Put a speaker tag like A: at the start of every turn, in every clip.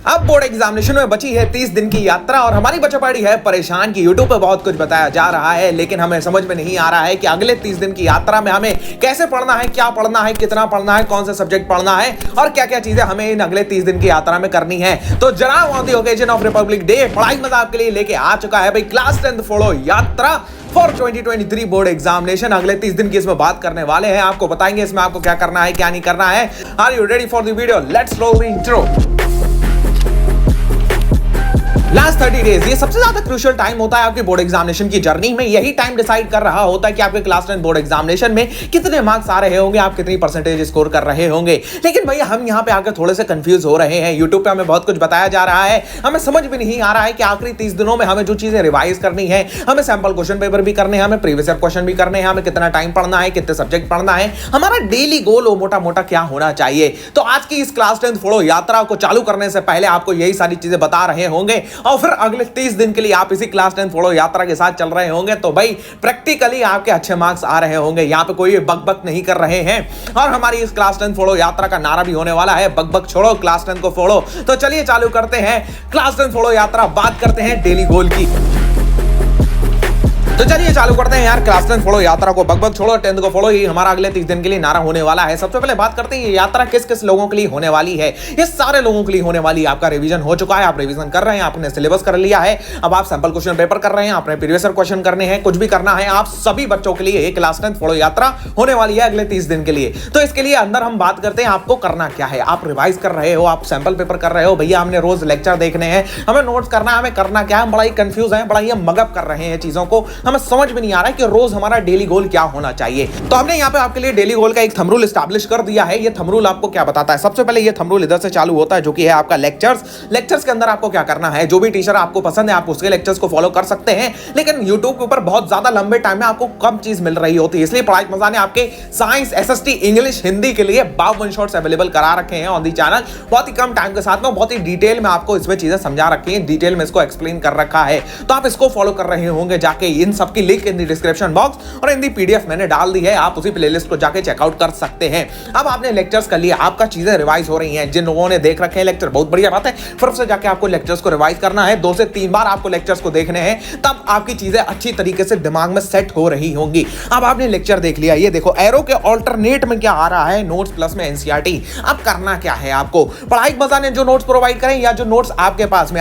A: अब board examination में बची है 30 दिन की यात्रा और हमारी बच्चा पड़ी है परेशान की यूट्यूब पे बहुत कुछ बताया जा रहा है, लेकिन हमें समझ में नहीं आ रहा है कि अगले 30 दिन की यात्रा में हमें कैसे पढ़ना है, क्या पढ़ना है, कितना पढ़ना है, कौन से सब्जेक्ट पढ़ना है और क्या क्या चीजें हमें इन अगले 30 दिन की यात्रा में करनी है। तो जनाब on the occasion of Republic day पढ़ाई मजा आपके लिए लेके आ चुका है भाई क्लास 10th फॉलो यात्रा फॉर 2023 बोर्ड एग्जामिनेशन। अगले 30 दिन की इसमें बात करने वाले हैं, आपको बताएंगे इसमें आपको क्या करना है क्या नहीं करना है। Are you ready for the video? Let's roll the intro. Last 30 days ये सबसे ज्यादा क्रूशियल टाइम होता है आपके बोर्ड एग्जामिनेशन की जर्नी में। यही टाइम डिसाइड कर रहा होता है कि आपके क्लास 10 बोर्ड एग्जामिनेशन में कितने मार्क्स आ रहे होंगे, आप कितनी परसेंटेज स्कोर कर रहे होंगे। लेकिन भैया हम यहाँ पे आकर थोड़े से कंफ्यूज हो रहे हैं। यूट्यूब पे हमें बहुत कुछ बताया जा रहा है, हमें समझ भी नहीं आ रहा है कि आखिरी 30 दिनों में हमें जो चीजें रिवाइज करनी है, हमें सैंपल क्वेश्चन पेपर भी करने हैं, हमें प्रीवियस ईयर क्वेश्चन भी करने हैं, हमें कितना टाइम पढ़ना है, कितने सब्जेक्ट पढ़ना है, हमारा डेली गोल मोटा मोटा क्या होना चाहिए। तो आज की इस क्लास 10 फॉलो यात्रा को चालू करने से पहले आपको यही सारी चीजें बता रहे होंगे और फिर अगले 30 दिन के लिए आप इसी क्लास 10 फॉलो यात्रा के साथ चल रहे होंगे तो भाई प्रैक्टिकली आपके अच्छे मार्क्स आ रहे होंगे। यहां पे कोई बक बक नहीं कर रहे हैं और हमारी इस क्लास 10 फॉलो यात्रा का नारा भी होने वाला है, बक बक छोड़ो क्लास 10 को फॉलो। तो चलिए चालू करते हैं क्लास 10 फॉलो यात्रा, बात करते हैं डेली गोल की। तो चलिए चालू करते हैं यार क्लास 10 फॉलो यात्रा को, बक बक छोड़ो 10th को फॉलो, ये हमारा अगले 30 दिन के लिए नारा होने वाला है। सबसे पहले बात करते हैं ये यात्रा किस किस लोगों के लिए होने वाली है। ये सारे लोगों के लिए होने वाली है। आपका रिवीजन हो चुका है, आप रिवीजन कर रहे हैं, आपने सिलेबस कर लिया है, अब आप सैंपल क्वेश्चन पेपर कर रहे हैं, आपने प्रीवियस ईयर क्वेश्चन करने हैं, कुछ भी करना है, आप सभी बच्चों के लिए क्लास 10 फॉलो यात्रा होने वाली है अगले 30 दिन के लिए। तो इसके लिए अंदर हम बात करते हैं आपको करना क्या है। आप रिवाइज कर रहे हो, आप सैंपल पेपर कर रहे हो, भैया हमने रोज लेक्चर देखने हैं, हमें नोट्स करना है, हमें करना क्या है, बड़ा ही कंफ्यूज है, बड़ा ही मगअप कर रहे हैं चीजों को, हमें समझ में नहीं आ रहा कि रोज हमारा डेली गोल क्या होना चाहिए। तो हमने यहां पे आपके लिए डेली गोल का एक थंब रूल एस्टैब्लिश कर दिया है। ये थंब रूल आपको क्या बताता है? सबसे पहले ये थंब रूल इधर से चालू होता है जो कि है आपका लेक्चर्स। लेक्चर्स के अंदर आपको क्या करना है, जो भी टीचर आपको पसंद है आप उसके लेक्चर्स को फॉलो कर सकते हैं, लेकिन यूट्यूब के ऊपर बहुत ज्यादा लंबे टाइम में आपको कम चीज मिल रही होती है, इसलिए पढ़ाई मजा ने आपके साइंस, एसएसटी, इंग्लिश, हिंदी के लिए 52 शॉर्ट्स अवेलेबल करा रखे हैं ऑन दी चैनल। बहुत ही कम टाइम के साथ में बहुत ही डिटेल में आपको इसमें चीजें समझा रखी है, डिटेल में इसको एक्सप्लेन कर रखा है। तो आप इसको फॉलो कर रहे होंगे जाके, इन सबकी link in the description box और इन दी पीडीएफ मैंने डाल दी है, आप उसी प्लेलिस्ट को जाके चेकआउट कर सकते हैं। अब आपने लेक्चर्स कर लिया, आपका चीजें रिवाइज हो रही हैं, जिन लोगों ने देख रखे हैं लेक्चर बहुत बढ़िया बात है, फिर से जाके आपको लेक्चर्स को रिवाइज करना है, 2 से 3 बार आपको लेक्चर्स को देखने हैं, तब आपकी चीजें अच्छी तरीके से दिमाग में सेट हो रही होंगी। अब आपने लेक्चर देख लिया, ये देखो एरो के ऑल्टरनेट में क्या आ रहा है, नोट्स प्लस में एनसीईआरटी। अब करना क्या है आपको, पढ़ाई मजा ने जो नोट्स प्रोवाइड करें या जो नोट्स आपके पास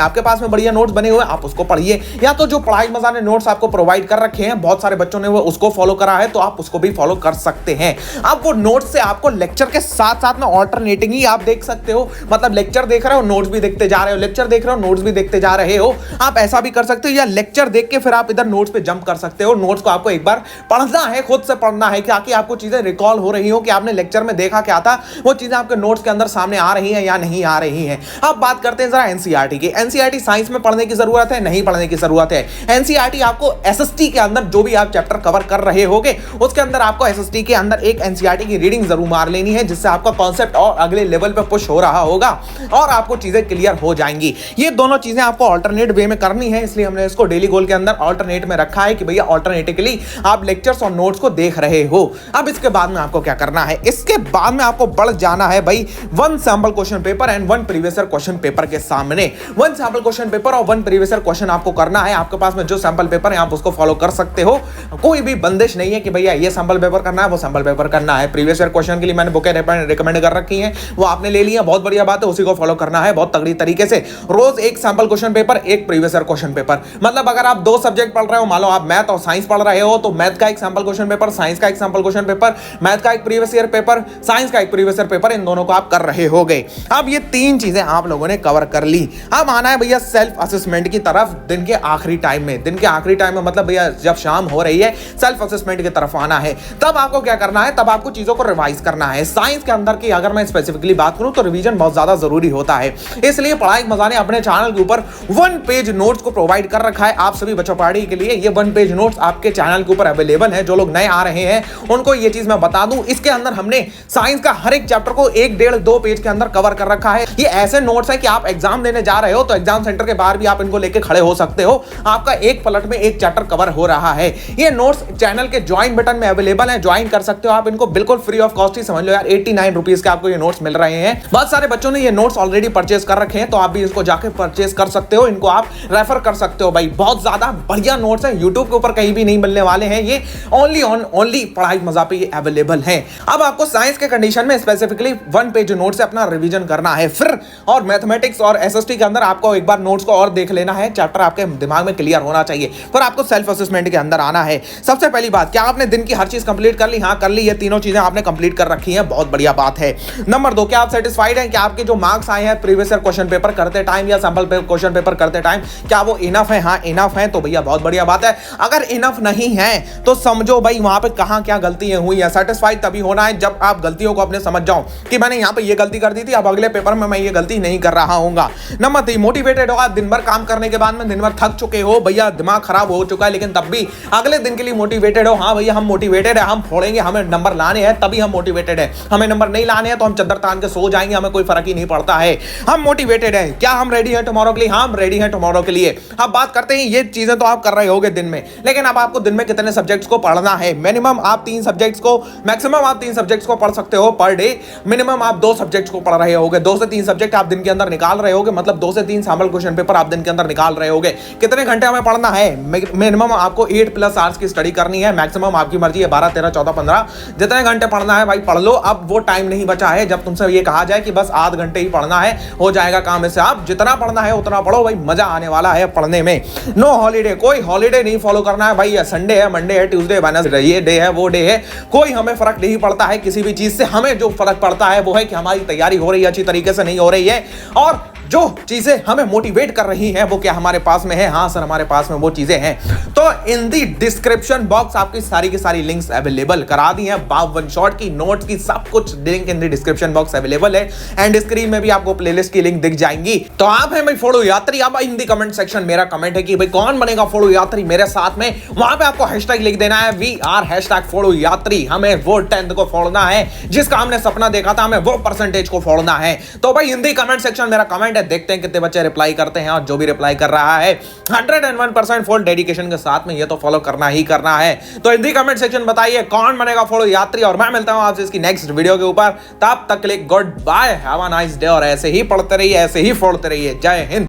A: में बढ़िया नोट्स बने हुए आप उसको पढ़िए, या तो जो पढ़ाई मजा ने नोट्स आपको प्रोवाइड कर रखे हैं, बहुत सारे बच्चों ने वो उसको फॉलो करा है तो आप उसको भी फॉलो कर सकते हैं। अब वो नोट्स से आपको लेक्चर के साथ साथ में ऑल्टरनेटिंग ही आप देख सकते हो, मतलब लेक्चर देख रहे हो नोट्स भी देखते जा रहे हो, लेक्चर देख रहे हो नोट्स भी देखते जा रहे हो। आप ऐसा भी कर सकते हो, या लेक्चर देख के फिर आप इधर नोट्स पे जंप कर सकते हो। नोट्स को आपको एक बार पढ़ना है, खुद से पढ़ना है, ताकि आपको चीजें रिकॉल हो रही हो कि आपने लेक्चर में देखा क्या था, वो चीजें आपके नोट्स के अंदर सामने आ रही हैं या नहीं आ रही हैं। अब बात करते हैं जरा एनसीईआरटी की। एनसीईआरटी साइंस में पढ़ने की जरूरत है, नहीं पढ़ने की जरूरत है। एनसीईआरटी आपको एसएसटी के अंदर जो भी आप चैप्टर कवर कर रहे होगे उसके अंदर आपको एसएसटी के अंदर एक एनसीईआरटी की रीडिंग जरूर मार लेनी है, जिससे आपका कॉन्सेप्ट और अगले लेवल पे पुश हो रहा होगा और आपको चीजें क्लियर हो जाएंगी। ये दोनों चीजें आपको अल्टरनेट वे में करनी है, इसलिए हमने इसको डेली गोल के अंदर अल्टरनेट में रखा है कि भैया अल्टरनेटिवली आप लेक्चर्स और नोट्स को देख रहे हो। अब इसके बाद में आपको क्या करना है, इसके बाद में आपको बढ़ जाना है भाई 1 sample question paper and 1 previous year question paper के सामने। 1 सैंपल क्वेश्चन पेपर और 1 प्रीवियस ईयर क्वेश्चन आपको करना है। आपके पास में जो सैंपल पेपर है आप उसको फॉलो कर सकते हो, कोई भी बंदिश नहीं है कि भैया ये सैंपल पेपर करना है वो सैंपल पेपर करना है। प्रीवियस ईयर क्वेश्चन के लिए मैंने बुकें रिकमेंड कर रखी हैं, वो आपने ले लिया, बहुत बढ़िया बात है, उसी को फॉलो करना है बहुत तगड़ी तरीके से। रोज एक सैंपल क्वेश्चन पेपर, एक प्रीवियस ईयर क्वेश्चन पेपर, मतलब अगर आप 2 सब्जेक्ट पढ़ रहे हो, मान लो आप मैथ और साइंस पढ़ रहे हो, तो मैथ का एक सैंपल क्वेश्चन पेपर, साइंस का एक सैंपल क्वेश्चन पेपर, मैथ का एक प्रीवियस ईयर पेपर, साइंस का एक प्रीवियस ईयर पेपर, इन दोनों को आप कर रहे होगे। अब ये 3 चीजें आप लोगों ने कवर कर ली। अब आना है भैया सेल्फ असेसमेंट की तरफ दिन के आखिरी टाइम में। दिन के आखिरी टाइम में मतलब भैया जब शाम हो रही है, सेल्फ असेसमेंट की तरफ आना है। तब आपको क्या करना है, तब आपको चीजों को रिवाइज करना है। साइंस के अंदर की अगर मैं स्पेसिफिकली बात करूं तो रिवीजन बहुत ज्यादा जरूरी होता है, इसलिए पढ़ाई मजा ने अपने चैनल के ऊपर 1 पेज नोट्स को प्रोवाइड कर रखा है आप सभी बच्चों पढ़ी के लिए। ये 1 पेज नोट्स आपके चैनल के ऊपर अवेलेबल है। जो लोग नए आ रहे हैं उनको ये चीज मैं बता दूं, इसके अंदर हमने साइंस का हर एक चैप्टर को 1, 1.5, 2 पेज के अंदर कवर कर रखा है। ये ऐसे नोट्स है कि आप एग्जाम देने जा रहे हो तो एग्जाम सेंटर के बाहर भी आप इनको लेके खड़े हो सकते हो, आपका एक पलट में एक चैप्टर कवर हो रहा है। ये नोट्स चैनल के ज्वाइन बटन में अवेलेबल है, ज्वाइन कर सकते हो आप इनको, बिल्कुल फ्री ऑफ कॉस्ट ही समझ लो यार, 89 रुपीज के आपको ये नोट्स मिल रहे हैं। बहुत सारे बच्चों ने ये नोट्स ऑलरेडी परचेज कर रखे हैं, तो आप भी इसको जाके परचेज कर सकते हो, इनको आप रेफर कर सकते हो भाई। बहुत ज्यादा बढ़िया नोट्स है, यूट्यूब के ऊपर कहीं भी नहीं मिलने वाले हैं, ये ओनली पढ़ाई मजा पे ये अवेलेबल है। अब आपको साइंस के कंडीशन में स्पेसिफिकली 1 पेज नोट से अपना रिवीजन करना है फिर, और मैथमेटिक्स और एसएसटी के अंदर आपको एक बार नोट्स को और देख लेना है, चैप्टर आपके दिमाग में क्लियर होना चाहिए, फिर आपको सेल्फ असेसमेंट के अंदर आना है। सबसे पहली बात, क्या आपने दिन की हर चीज कंप्लीट कर ली? हाँ कर ली, ये तीनों चीजें आपने कंप्लीट कर रखी हैं, बहुत बढ़िया बात है। नंबर 2, क्या आप सेटिस्फाइड हैं कि आपके जो मार्क्स आए हैं प्रीवियस ईयर क्वेश्चन पेपर करते टाइम या सैंपल क्वेश्चन पेपर करते टाइम, क्या वो इनफ है? हाँ इनफ है, तो भैया बहुत बढ़िया बात है। अगर इनफ नहीं है तो समझो भाई वहां पे कहां क्या गलतियां हुई है। सेटिस्फाइड तभी होना है जब आप गलतियों को अपने समझ जाओ कि मैंने यहां पे ये गलती कर दी थी, अब अगले पेपर में मैं ये गलती नहीं कर रहा हूंगा। नंबर 3, मोटिवेटेड हो आप, दिन भर काम करने के बाद में दिन भर थक चुके हो भैया, दिमाग खराब हो चुका है, लेकिन तब भी अगले दिन के लिए मोटिवेटेड हो। हाँ भैया हम मोटिवेटेड है, हम फोड़ेंगे, हमें नंबर लाने हैं, तभी हम मोटिवेटेड है। हमें नंबर नहीं लाने हैं तो हम चद्दर तान के सो जाएंगे, हमें कोई फर्क ही नहीं पड़ता है। हम मोटिवेटेड है, क्या हम रेडी है टुमारो के लिए? हाँ हम रेडी है टुमारो के लिए। अब बात करते हैं, ये चीजें तो आप कर रहे होगे दिन में, लेकिन अब आपको दिन में कितने सब्जेक्ट्स को पढ़ना है? मिनिमम आप 3 सब्जेक्ट्स को, मैक्सिमम आप 3 सब्जेक्ट्स को पढ़ सकते हो पर डे। मिनिमम आप 2 सब्जेक्ट्स को पढ़ रहे होगे, 2 से 3 सब्जेक्ट आप दिन के अंदर निकाल रहे होगे, मतलब 2 से 3 सैंपल क्वेश्चन पेपर आप दिन के अंदर निकाल रहे होगे। कितने घंटे हमें पढ़ना है? मिनिमम आपको 8+ आवर्स की स्टडी करनी है, मैक्सिमम आपकी मर्जी है 12, 13, 14, 15 जितने घंटे पढ़ना है भाई पढ़ लो। अब वो टाइम नहीं बचा है जब तुमसे ये कहा जाए कि बस आध घंटे ही पढ़ना है, हो जाएगा काम। इससे आप जितना पढ़ना है उतना पढ़ो भाई, मजा आने वाला है पढ़ने में। नो हॉलीडे, कोई हॉलीडे नहीं फॉलो करना है भाई। संडे है, मंडे है, ट्यूसडे, वेडनेसडे, ये डे है वो डे है, कोई हमें फर्क नहीं पड़ता है किसी भी चीज से। हमें जो फर्क पड़ता है वो है कि हमारी तैयारी हो रही है अच्छी तरीके से, नहीं हो रही है, और जो चीजें हमें मोटिवेट कर रही हैं वो क्या हमारे पास में है? हाँ सर हमारे पास में वो चीजें हैं। तो इन दी डिस्क्रिप्शन बॉक्स आपकी सारी की सारी लिंक्स अवेलेबल करा दी हैं, 52 शॉट की, नोट्स की, सब कुछ link in the description box available है, एंड स्क्रीन में भी आपको प्लेलिस्ट की लिंक दिख जाएंगी। तो आप हैं भाई फोड़ो यात्री। अब इन दी कमेंट सेक्शन मेरा कमेंट है कि भाई कौन बनेगा फोड़ो यात्री मेरे साथ में, वहां पे आपको हैशटैग लिख देना है #VR फोड़ो यात्री। हमें वो 10th को फोड़ना है, जिसका हमने सपना देखा था, हमें वो परसेंटेज को फोड़ना है। तो भाई हिंदी कमेंट सेक्शन मेरा कमेंट है, देखते हैं कितने बच्चे रिप्लाई करते हैं, और जो भी रिप्लाई कर रहा है 101% फुल डेडिकेशन के साथ में ये तो फॉलो करना ही करना है। तो हिंदी कमेंट सेक्शन बताइए कौन बनेगा फोड़ो यात्री, और मैं मिलता हूं आपसे इसकी नेक्स्ट वीडियो के ऊपर। तब तक के लिए goodbye, have a nice day, और ऐसे ही पढ़ते रहिए, ऐसे ही फोड़ते रहिए। जय हिंद।